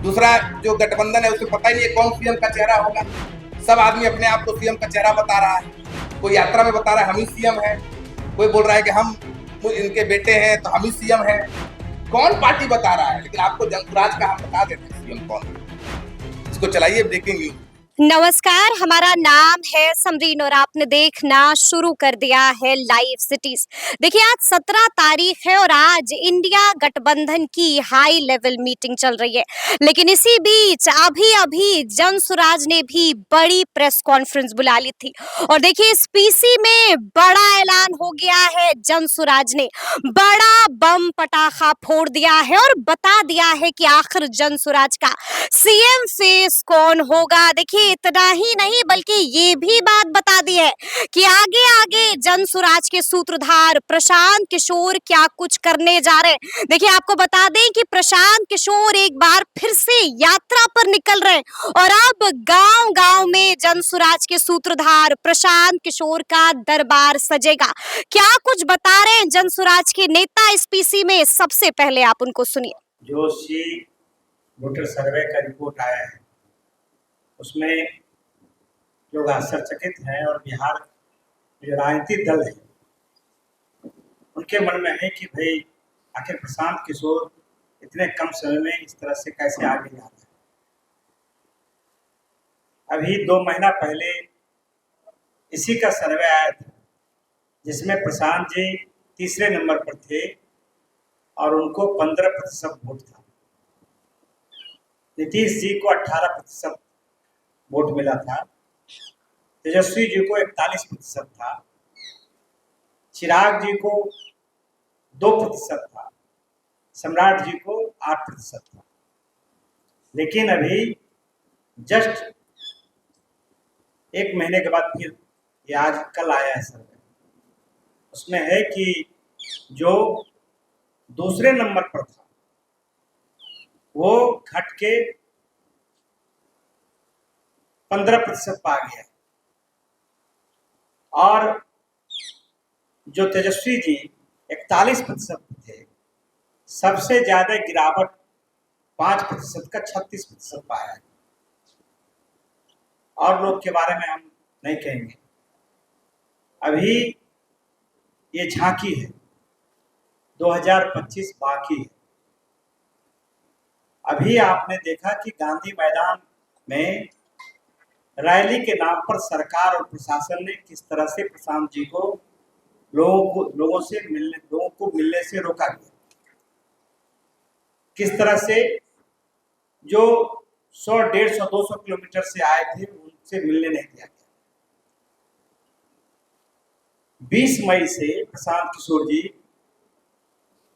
दूसरा जो गठबंधन है उसे पता ही नहीं है कौन सीएम का चेहरा होगा। सब आदमी अपने आप को सीएम का चेहरा बता रहा है। कोई यात्रा में बता रहा है हम ही सीएम है, कोई बोल रहा है कि हम इनके बेटे हैं तो हम ही सीएम है। कौन पार्टी बता रहा है, लेकिन आपको जनसुराज का हम बता देते हैं सीएम कौन है। इसको चलाइए ब्रेकिंग न्यूज। नमस्कार, हमारा नाम है समरीन और आपने देखना शुरू कर दिया है लाइव सिटीज। देखिए, आज 17 तारीख है और आज इंडिया गठबंधन की हाई लेवल मीटिंग चल रही है। लेकिन इसी बीच अभी अभी जनसुराज ने भी बड़ी प्रेस कॉन्फ्रेंस बुला ली थी और देखिए, इस पीसी में बड़ा ऐलान हो गया है। जनसुराज ने बड़ा बम पटाखा फोड़ दिया है और बता दिया है कि आखिर जनसुराज का सीएम फेस कौन होगा। देखिए, इतना ही नहीं बल्कि ये भी बात बता दी है कि आगे आगे जनसुराज के सूत्रधार प्रशांत किशोर क्या कुछ करने जा रहे हैं। देखिए, आपको बता दें कि प्रशांत किशोर एक बार फिर से यात्रा पर निकल रहे हैं और अब गांव गांव में जनसुराज के सूत्रधार प्रशांत किशोर का दरबार सजेगा। क्या कुछ बता रहे हैं जनसुराज के नेता इस पीसी में, सबसे पहले आप उनको सुनिए। जो सी वोटर सर्वे का रिपोर्ट आया है उसमें लोग आश्चर्यचकित हैं और बिहार जो राजनीतिक दल है उनके मन में है कि भाई आखिर प्रशांत किशोर इतने कम समय में इस तरह से कैसे आगे जा रहे हैं। अभी 2 महीना पहले इसी का सर्वे आया था जिसमें प्रशांत जी तीसरे नंबर पर थे और उनको 15% वोट था। नीतीश जी को 18% वोट मिला था, तेजस्वी जी को 41% था, चिराग जी को 2% था, सम्राट जी को 8% था। लेकिन अभी जस्ट 1 महीने के बाद फिर ये आज कल आया है सर्वे, उसमें है कि जो दूसरे नंबर पर था वो घट के 15% पा गया और जो तेजस्वी जी 41% थे, सबसे ज्यादा गिरावट 5% का 36% पाया है। और लोग के बारे में हम नहीं कहेंगे, अभी ये झांकी है, 2025 बाकी है। अभी आपने देखा कि गांधी मैदान में रैली के नाम पर सरकार और प्रशासन ने किस तरह से प्रशांत जी को लोगों को मिलने से रोका गया। किस तरह से जो 100, 150, 200 किलोमीटर से आए थे उनसे मिलने नहीं दिया गया। 20 मई से प्रशांत किशोर जी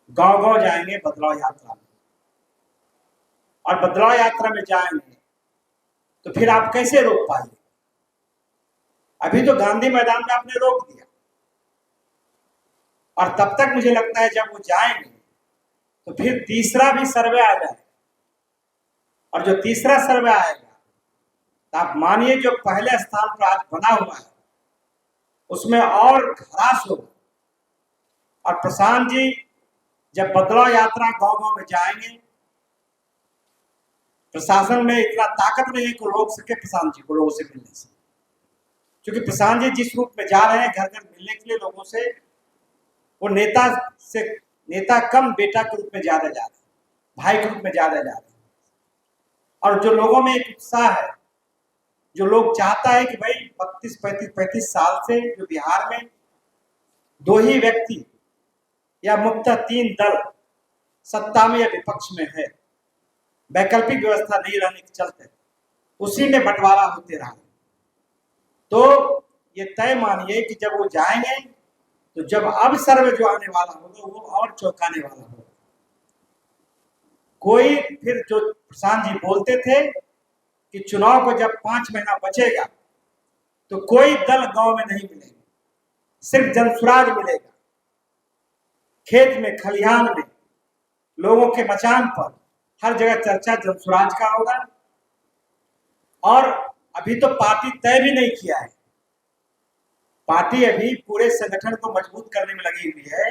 गांव-गांव जाएंगे बदलाव यात्रा में, और बदलाव यात्रा में जाएंगे तो फिर आप कैसे रोक पाएंगे? अभी तो गांधी मैदान में आपने रोक दिया और तब तक मुझे लगता है जब वो जाएंगे तो फिर तीसरा भी सर्वे आ जाए, और जो तीसरा सर्वे आएगा तो आप मानिए जो पहले स्थान पर आज बना हुआ है उसमें और ह्रास होगा। और प्रशांत जी जब बदलाव यात्रा गांव-गांव में जाएंगे, प्रशासन में इतना ताकत नहीं है कि रोक सके प्रशांत जी को लोगों से मिलने से, क्योंकि प्रशांत जी जिस रूप में जा रहे हैं घर घर मिलने के लिए लोगों से, वो नेता कम बेटा के रूप में ज्यादा जा रहे हैं, भाई के रूप में ज्यादा जा रहे हैं। और जो लोगों में एक उत्साह है, जो लोग चाहता है कि भाई 35 साल से जो बिहार में 2 ही व्यक्ति या मुख्यतः 3 दल सत्ता में या विपक्ष में है, वैकल्पिक व्यवस्था नहीं रहने के चलते उसी में बंटवारा होते रहा। तो ये तय मानिए कि जब वो जाएंगे तो जब अब सर्वे जो आने वाला होगा वो और चौंकाने वाला होगा। कोई फिर जो प्रशांत जी बोलते थे कि चुनाव को जब 5 महीना बचेगा तो कोई दल गांव में नहीं मिलेगा, सिर्फ जनसुराज मिलेगा। खेत में, खलिहान में, लोगों के मचान पर हर जगह चर्चा जनसुराज का होगा। और अभी तो पार्टी तय भी नहीं किया है, पार्टी अभी पूरे संगठन को मजबूत करने में लगी हुई है,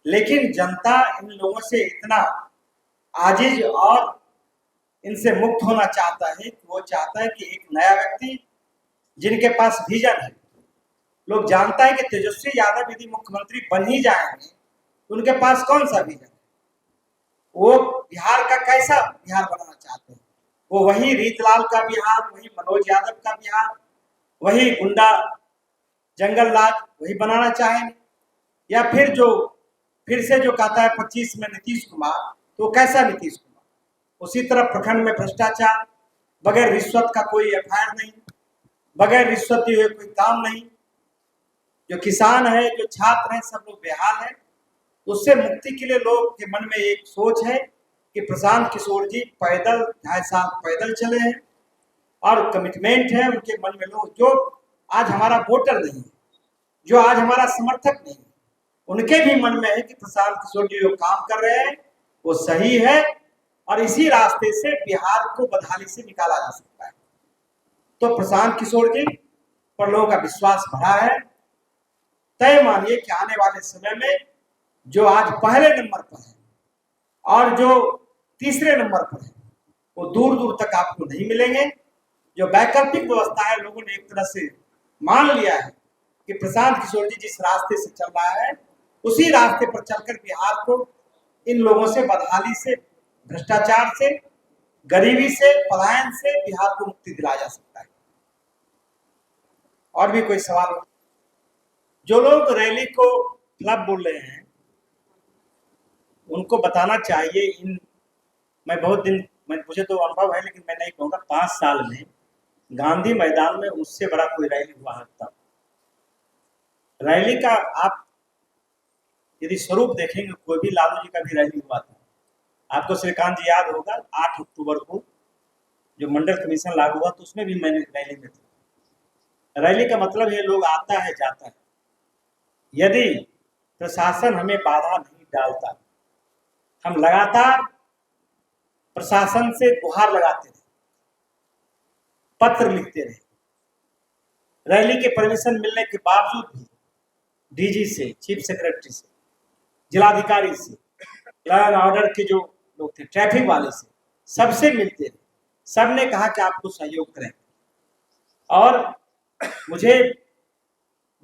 लेकिन जनता इन लोगों से इतना आजिज और इनसे मुक्त होना चाहता है, वो चाहता है कि एक नया व्यक्ति जिनके पास विजन है, लोग जानता है कि तेजस्वी यादव यदि मुख्यमंत्री बन ही जाएंगे तो उनके पास कौन सा विजन है, वो बिहार का कैसा बिहार बनाना चाहते हैं। वो वही रीतलाल का बिहार, वही मनोज यादव का बिहार, वही गुंडा जंगल राज वही बनाना चाहेंगे, या फिर से जो कहता है 25 में नीतीश कुमार, तो कैसा नीतीश कुमार, उसी तरह प्रखंड में भ्रष्टाचार, बगैर रिश्वत का कोई एफआईआर नहीं, बगैर रिश्वत दिए हुए कोई काम नहीं, जो किसान है, जो छात्र हैं, सब लोग बेहाल है। उससे मुक्ति के लिए लोग के मन में एक सोच है कि प्रशांत किशोर जी पैदल 2.5 साल पैदल चले हैं और कमिटमेंट है उनके मन में। लोग जो आज हमारा वोटर नहीं है, जो आज हमारा समर्थक नहीं है, उनके भी मन में है कि प्रशांत किशोर जी जो काम कर रहे हैं वो सही है और इसी रास्ते से बिहार को बदहाली से निकाला जा सकता है। तो प्रशांत किशोर जी पर लोगों का विश्वास बढ़ा है। तय मानिए कि आने वाले समय में जो आज पहले नंबर पर है और जो तीसरे नंबर पर है वो दूर दूर तक आपको नहीं मिलेंगे। जो वैकल्पिक व्यवस्था है, लोगों ने एक तरह से मान लिया है कि प्रशांत किशोर जी जिस रास्ते से चल रहा है उसी रास्ते पर चलकर बिहार को इन लोगों से, बदहाली से, भ्रष्टाचार से, गरीबी से, पलायन से बिहार को मुक्ति दिलाया जा सकता है। और भी कोई सवाल हो? जो लोग रैली को फ्लॉप बोल रहे हैं उनको बताना चाहिए, मुझे तो अनुभव है लेकिन मैं नहीं कहूँगा, 5 साल में गांधी मैदान में उससे बड़ा कोई रैली हुआ है तब। रैली का आप यदि स्वरूप देखेंगे, कोई भी लालू जी का भी रैली हुआ था, आपको श्रीकांत जी याद होगा 8 अक्टूबर को जो मंडल कमीशन लागू हुआ तो उसमें भी मैंने रैली में था। रैली का मतलब ये लोग आता है जाता है। यदि प्रशासन हमें बाधा नहीं डालता, हम लगातार प्रशासन से गुहार लगाते रहे, पत्र लिखते रहे, रैली के परमिशन मिलने के बावजूद भी डीजी से, चीफ सेक्रेटरी से, जिलाधिकारी से, लॉ एंड ऑर्डर के जो लोग थे, ट्रैफिक वाले से, सबसे मिलते रहे, सबने कहा कि आपको सहयोग करें। और मुझे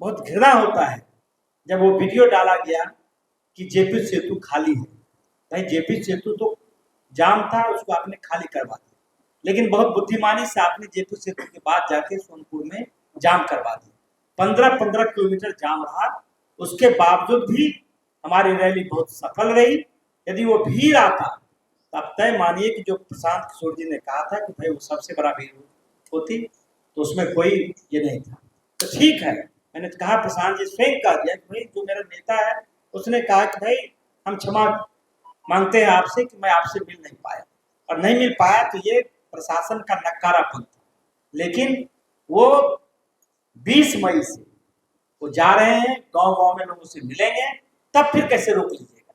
बहुत घृणा होता है जब वो वीडियो डाला गया कि जेपी सेतु खाली है। भाई जेपी सेतु तो जाम था, उसको आपने खाली करवा दिया, लेकिन बहुत बुद्धिमानी से आपने जेपी सेतु के बाद जाके सोनपुर में जाम करवा दिया। 15-15 किलोमीटर जाम रहा, उसके बावजूद भी हमारी रैली बहुत सफल रही। यदि वो भीड़ आता तब तय मानिए कि जो प्रशांत किशोर जी ने कहा था कि भाई वो सबसे बड़ा भीड़ होती, तो उसमें कोई ये नहीं था। तो ठीक है, मैंने कहा, प्रशांत जी स्वयं कह दिया कि भाई जो मेरा नेता है उसने कहा कि भाई हम क्षमा मांगते हैं आपसे कि मैं आपसे मिल नहीं पाया, और नहीं मिल पाया तो ये प्रशासन का नकारापन था। लेकिन वो 20 मई से वो जा रहे हैं, गांव-गांव में लोगों से मिलेंगे, तब फिर कैसे रोक लीजिएगा?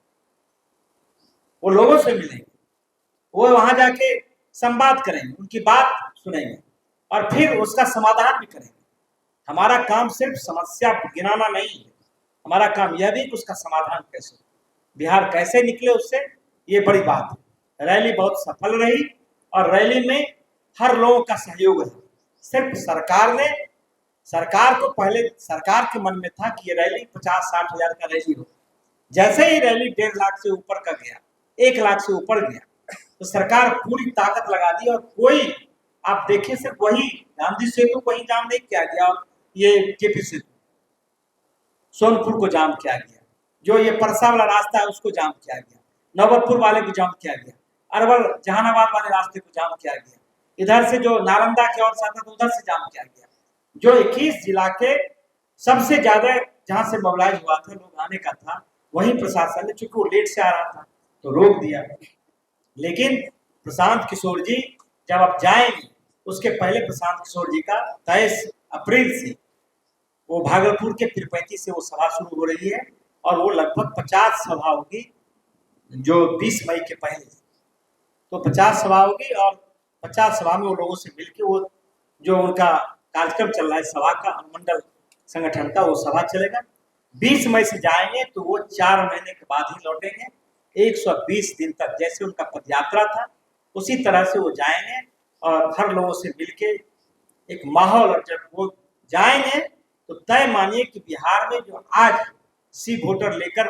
वो लोगों से मिलेंगे, वो वहां जाके संवाद करेंगे, उनकी बात सुनेंगे और फिर उसका समाधान भी करेंगे। हमारा काम सिर्फ समस्या गिनाना नहीं है, हमारा काम यह भी कि उसका समाधान कैसे, बिहार कैसे निकले उससे, ये बड़ी बात है। रैली बहुत सफल रही और रैली में हर लोगों का सहयोग है। सिर्फ सरकार को पहले सरकार के मन में था कि ये रैली 50-60 हजार का रैली हो। जैसे ही रैली 1.5 लाख से ऊपर का गया, 1 लाख से ऊपर गया, तो सरकार पूरी ताकत लगा दी। और कोई आप देखें, सिर्फ वही गांधी सेतु को ही जाम नहीं किया गया, और ये जेपी सेतु, सोनपुर को जाम किया गया, जो ये परसा वाला रास्ता है उसको जाम किया गया, नौबतपुर वाले को जाम किया गया, अरवल जहानाबाद वाले रास्ते को जाम किया गया, इधर से जो नालंदा की ओर से आता था उधर से जाम किया गया। जो 21 जिला के सबसे ज्यादा जहां से मोबिलाइज हुआ था, लोग आने का था, वहीं प्रशासन ने, चूंकि वो लेट से आ रहा था तो रोक दिया। लेकिन प्रशांत किशोर जी जब आप जाएंगे, उसके पहले प्रशांत किशोर जी का 23 अप्रैल से वो भागलपुर के पीरपैंती से वो सभा शुरू हो रही है, और वो लगभग 50 सभा होगी, जो 20 मई के पहले, तो 50 सभा होगी। और 50 सभा में वो लोगों से मिलकर वो जो उनका कार्यक्रम चल रहा है सभा का, अनुमंडल संगठन का, वो सभा चलेगा। 20 मई से जाएंगे तो वो 4 महीने के बाद ही लौटेंगे। 120 दिन तक, जैसे उनका पदयात्रा था उसी तरह से वो जाएंगे और हर लोगों से मिलके एक माहौल, और जब वो जाएंगे तो तय मानिए कि बिहार में जो आज सी वोटर लेकर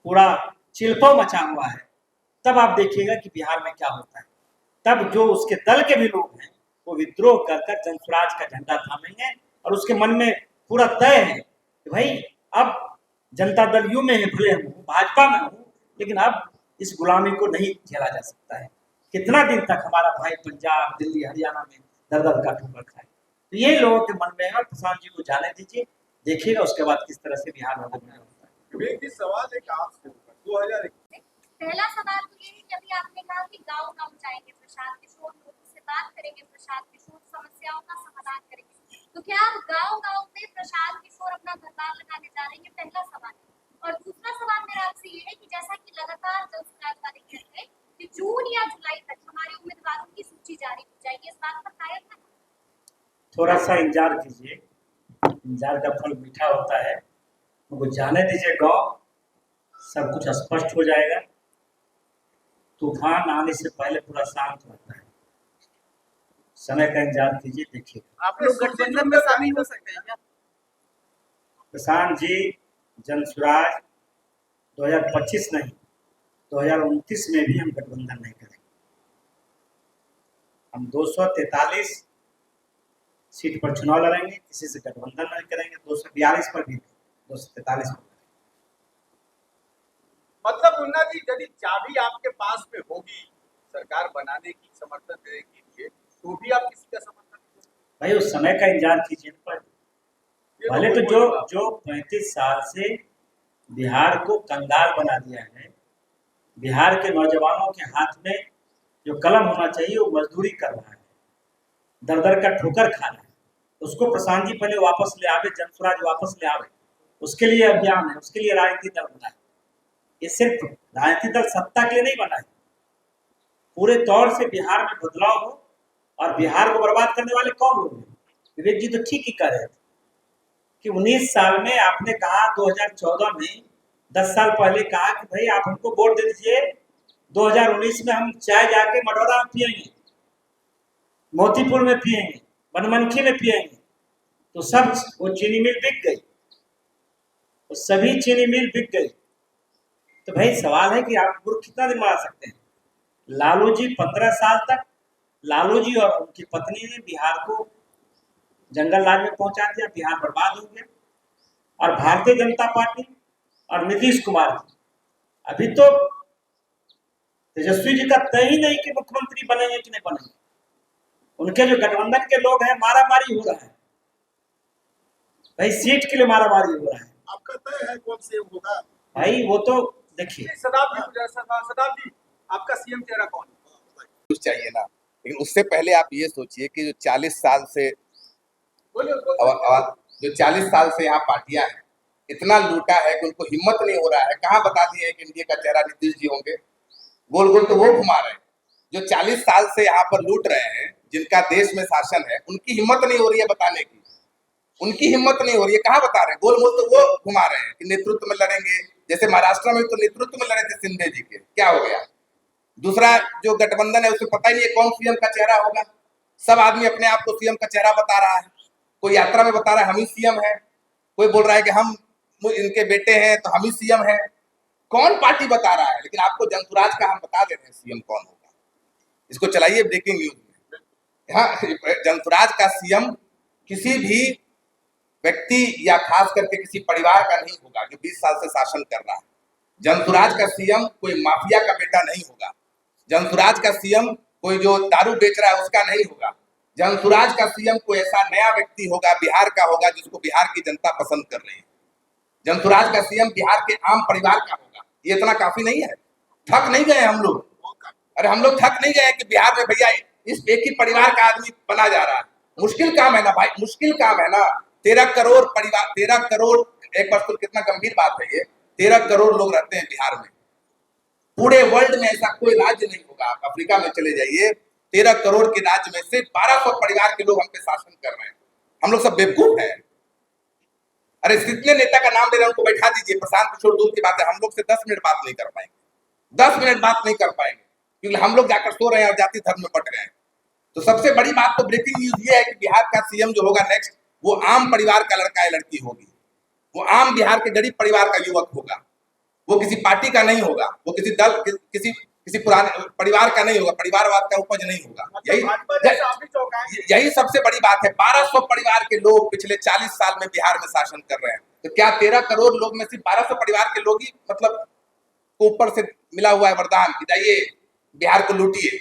पूरा चिल्पो मचा हुआ है, तब आप देखिएगा कि बिहार में क्या होता है। तब जो उसके दल के भी लोग हैं वो विद्रोह कर कर जनसुराज का झंडा थामेंगे, और उसके मन में पूरा तय है कि भाई अब जनता दल यू में है, भले हूँ भाजपा में हूँ, लेकिन अब इस गुलामी को नहीं झेला जा सकता है। कितना दिन तक हमारा भाई पंजाब, दिल्ली, हरियाणा में दर दर का ठोकर खाए। तो ये लोगों के मन में है, और प्रशांत जी को जाने दीजिए, देखिएगा उसके बाद किस तरह से बिहार में बदलाव होता है। एक ही सवाल एक आपसे ऊपर 2021 पहला सवाल तो ये है कि अभी आपने कहा कि गांव-गांव जाएंगे प्रशांत किशोर, लोगों से बात करेंगे प्रशांत किशोर, समस्याओं का समाधान करेंगे। तो क्या आप गांव-गांव में प्रशांत किशोर अपना दरबार लगाने जा रहे हैं? पहला सवाल। और दूसरा सवाल मेरा आपसे ये है कि जैसा कि लगातार जनसुराज वाले कहते हैं कि जून या जुलाई तक हमारे उम्मीदवारों की सूची जारी हो जाएगी, इस बात पर कायम है? थोड़ा सा इंतजार कीजिए, इंतजार का फल मीठा होता है। उनको जाने दीजिए, गाँव सब कुछ स्पष्ट हो जाएगा। तूफान आने से पहले पूरा शांत रहता है, समय का इंतजार कीजिए, देखिए। आप लोग गठबंधन में शामिल हो सकते हैं क्या? प्रशांत जी, जनसुराज 2025 नहीं 2029 में भी हम गठबंधन नहीं करेंगे। हम 243 सीट पर चुनाव लड़ेंगे, किसी से गठबंधन नहीं करेंगे। 242 पर भी 243 पर। मतलब मुन्ना जी, यदि चाबी आपके पास में होगी सरकार बनाने की, समर्थन देने के लिए, तो भी आप किसी का समर्थन नहीं करेंगे? भाई उस समय का इंतजार कीजिए। पर पहले तो जो 35 साल से बिहार को कंगाल बना दिया है, बिहार के नौजवानों के हाथ में जो कलम होना चाहिए वो मजदूरी कर रहा है, दर दर का ठोकर खा रहा है, उसको प्रशांत जी पहले वापस ले आवे, जनसुराज वापस ले आवे। उसके लिए अभियान है, उसके लिए राजनीतिक दल बना है। ये सिर्फ राजनीतिक दल सत्ता के लिए नहीं बना है, पूरे तौर से बिहार में बदलाव हो। और बिहार को बर्बाद करने वाले कौन लोग हैं? विवेक जी तो ठीक ही कह रहे थे कि 19 साल में आपने कहा, 2014 में 10 साल पहले कहा कि भाई आप हमको वोट दे दीजिए, 2019 में हम चाय जाके मडौरा में पियेंगे, मोतीपुर में पियेंगे, बनमनखी में पियेंगे। तो सब वो चीनी मिल बिक गई, तो सभी चीनी मिल बिक गई। तो भाई सवाल है कि आप मूर्ख कितना दिन मार सकते हैं? लालू जी 15 साल तक, लालू जी और उनकी पत्नी ने बिहार को जंगल राज में पहुंचा दिया, बिहार बर्बाद हो गया। और भारतीय जनता पार्टी और नीतीश कुमार जी, अभी तो तेजस्वी जी का तय ही नहीं कि मुख्यमंत्री बनेंगे कि नहीं बनेंगे। उनके जो गठबंधन के लोग हैं, मारा मारी हो रहा है भाई, सीट के लिए मारा मारी हो रहा है। आपका तय है कौन से होगा भाई वो तो देखिए, शताब्दी आपका सीएम चेहरा कौन है? कुछ चाहिए ना, लेकिन उससे पहले आप ये सोचिए कि जो 40 साल से जो 40 साल से यहाँ पार्टियां हैं, इतना लूटा है कि उनको हिम्मत नहीं हो रहा है। कहाँ बता दिए कि इंडिया का चेहरा नीतीश जी होंगे? गोल गोल तो वो घुमा रहे हैं। जो 40 साल से यहाँ पर लूट रहे हैं, जिनका देश में शासन है, उनकी हिम्मत नहीं हो रही है बताने की, उनकी हिम्मत नहीं हो रही है। कहाँ बता रहे हैं? गोल गोल तो वो घुमा रहे हैं कि नेतृत्व में लड़ेंगे। जैसे महाराष्ट्र में तो नेतृत्व में लड़े थे शिंदे जी के, क्या हो गया? दूसरा जो गठबंधन है उसे पता ही नहीं है कौन सीएम का चेहरा होगा। सब आदमी अपने आप को सीएम का चेहरा बता रहा है। कोई यात्रा में बता रहा है हम ही सीएम है, कोई बोल रहा है कि हम इनके बेटे हैं तो हम ही सीएम है। कौन पार्टी बता रहा है? लेकिन आपको जनसुराज का हम बता देते हैं सीएम कौन होगा। इसको चलाइए ब्रेकिंग न्यूज में। यहाँ जनसुराज का सीएम किसी भी व्यक्ति या खास करके किसी परिवार का नहीं होगा जो 20 साल से शासन कर रहा है। जनसुराज का सीएम कोई माफिया का बेटा नहीं होगा। जनसुराज का सीएम कोई जो दारू बेच रहा है उसका नहीं होगा। जनसुराज का सीएम कोई ऐसा नया व्यक्ति होगा, बिहार का होगा, जिसको बिहार की जनता पसंद कर रही है। जनसुराज का सीएम बिहार के आम परिवार का होगा। ये इतना काफी नहीं है? थक नहीं गए हम लोग? अरे हम लोग थक नहीं गए कि बिहार में भैया इस एक ही परिवार का आदमी बना जा रहा है? मुश्किल काम है ना भाई, मुश्किल काम है ना। 13 करोड़ परिवार, 13 करोड़, एक बार तो कितना गंभीर बात है ये। 13 करोड़ लोग रहते हैं बिहार में। पूरे वर्ल्ड में ऐसा कोई राज्य नहीं होगा। आप अफ्रीका में चले जाइए, 13 करोड़ के राज्य में से 1200 परिवार के लोग हम पे शासन कर रहे हैं। हम लोग सब बेवकूफ हैं? अरे कितने नेता का नाम दे रहे हैं, उनको बैठा दीजिए। प्रशांत किशोर दूर की बात है, हम लोग से 10 मिनट बात नहीं कर पाएंगे, 10 मिनट बात नहीं कर पाएंगे, क्योंकि हम लोग जाकर सो रहे हैं और जाति धर्म में बट गए हैं। तो सबसे बड़ी बात तो ब्रेकिंग न्यूज ये है कि बिहार का सीएम जो होगा नेक्स्ट, वो आम परिवार का लड़का या लड़की होगी। वो आम बिहार के गरीब परिवार का युवक होगा। वो किसी पार्टी का नहीं होगा, वो किसी दल किसी पुराने परिवार का नहीं होगा, परिवारवाद का उपज नहीं होगा। यही सबसे बड़ी बात है। 1200 परिवार के लोग पिछले 40 साल में बिहार में शासन कर रहे हैं। तो क्या 13 करोड़ लोग में सिर्फ 1200 परिवार के लोग ही मतलब को ऊपर से मिला हुआ है वरदान कि जाइए बिहार को लूटिए?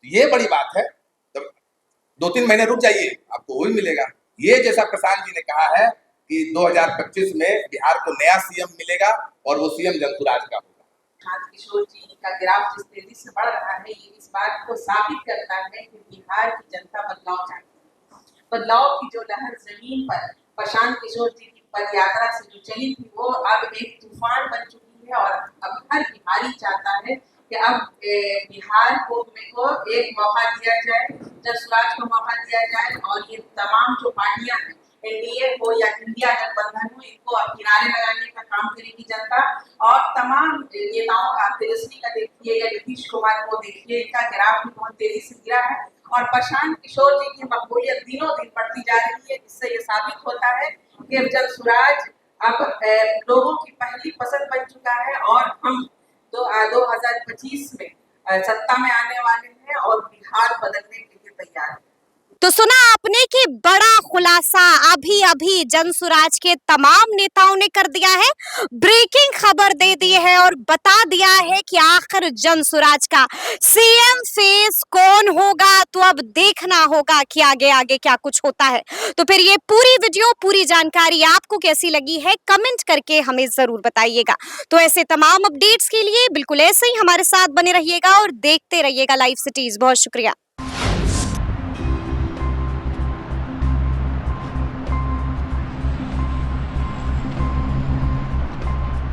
ये बड़ी बात है। तो 2-3 महीने रुक जाइए, आपको वही मिलेगा। ये जैसा प्रशांत जी ने कहा है कि 2025 में बिहार को नया सीएम मिलेगा और वो सीएम जनसुराज का होगा। प्रशांत किशोर जी का ग्राफ जिस तेजी से बढ़ रहा है, ये इस बात को साबित करता है कि बिहार की जनता बदलाव चाहती है। बदलाव की जो लहर जमीन पर प्रशांत किशोर जी की पदयात्रा से जो चली थी, वो अब एक तूफान बन चुकी है। और अब हर बिहारी चाहता है कि अब बिहार को एक मौका दिया जाए, जनसुराज को मौका दिया जाए, और ये तमाम जो पार्टियां हैं, एनडीए हो या इंडिया गठबंधन हो, इनको अब किनारे लगाने का काम करेगी जनता। और तमाम नेताओं का, तेजस्वी का देखिए या नीतीश कुमार को देखिए, इनका ग्राफ भी बहुत तेजी से गिरा है। और प्रशांत किशोर जी की मकबूलियत दिनों दिन बढ़ती जा रही है, जिससे ये साबित होता है कि जनसुराज अब लोगों की पहली पसंद बन चुका है। और हम 2025 में सत्ता में आने वाले हैं और बिहार बदलने के लिए तैयार है। तो सुना आपने कि बड़ा खुलासा अभी अभी जनसुराज के तमाम नेताओं ने कर दिया है। ब्रेकिंग खबर दे दी है और बता दिया है कि आखिर जनसुराज का सीएम फेस कौन होगा। तो अब देखना होगा कि आगे आगे क्या कुछ होता है। तो फिर ये पूरी वीडियो, पूरी जानकारी आपको कैसी लगी है, कमेंट करके हमें जरूर बताइएगा। तो ऐसे तमाम अपडेट्स के लिए बिल्कुल ऐसे ही हमारे साथ बने रहिएगा और देखते रहिएगा लाइव सिटीज। बहुत शुक्रिया।